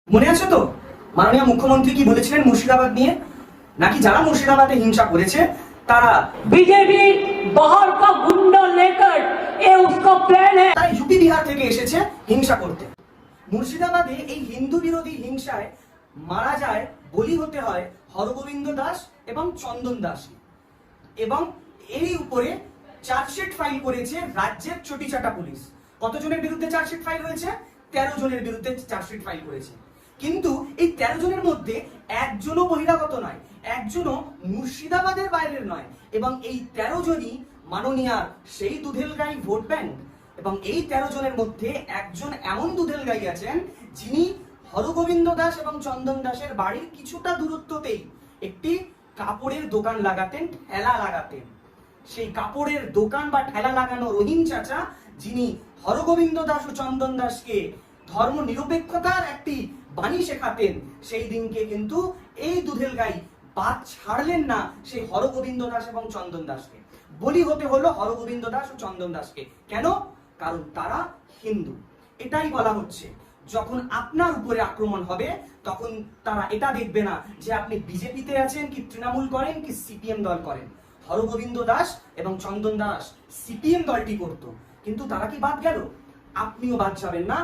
মনে আছে তো মাননীয় মুখ্যমন্ত্রী কি বলেছিলেন মুর্শিদাবাদ নিয়ে? নাকি যারা মুর্শিদাবাদে হিংসা করেছে তারা बीजेपी बाहर का गुंडा लेकर ये उसका प्लान है। তারা ইউপি বিহার থেকে এসেছে হিংসা করতে। মুর্শিদাবাদে এই হিন্দু বিরোধী হিংসায় মারা যায়, বলি হতে হয় হরগোবিন্দ দাস এবং চন্দন দাস। এবং এই উপরে চার্জশিট ফাইল করেছে রাজ্যের চটিচাটা পুলিশ। কতজনের বিরুদ্ধে চার্জশিট ফাইল হয়েছে? 13 জনের বিরুদ্ধে চার্জশিট ফাইল করেছে। কিন্তু এই 13 জনের মধ্যে একজনও বহিরাগত নয়, একজনও মুর্শিদাবাদের বাইরের নয়। এবং এই 13 জনই মাননীয়ার সেই দুধেল গাই ভোট ব্যাংক। এবং এই 13 জনের মধ্যে একজন এমন দুধেল গাই আছেন যিনি হরগোবিন্দ দাস এবং চন্দন দাসের বাড়ির কিছুটা দূরত্বতেই একটি কাপড়ের দোকান লাগাতেন, ঠেলা লাগাতেন। সেই কাপড়ের দোকান বা ঠেলা লাগানো রহিম চাচা, যিনি হরগোবিন্দ দাস ও চন্দন দাসকে ধর্ম নিরপেক্ষতার একটি বাণী শেখাতেন, সেই দিনকে কিন্তু এই দুধেল গাই বাদ ছাড়লেন না সেই হরগোবিন্দ দাস এবং চন্দন দাসকে। বলি হতে হলো হরগোবিন্দ দাস ও চন্দন দাসকে। কেন? কারণ তারা হিন্দু। এটাই বলা হচ্ছে, যখন আপনার উপরে আক্রমণ হবে তখন তারা এটা দেখবে না যে আপনি বিজেপিতে আছেন কি তৃণমূল করেন কি সিপিএম দল করেন। হরগোবিন্দ দাস এবং চন্দন দাস সিপিএম দলটি করত, কিন্তু তারা কি বাদ গেল? আপনিও বাদ যাবেন না।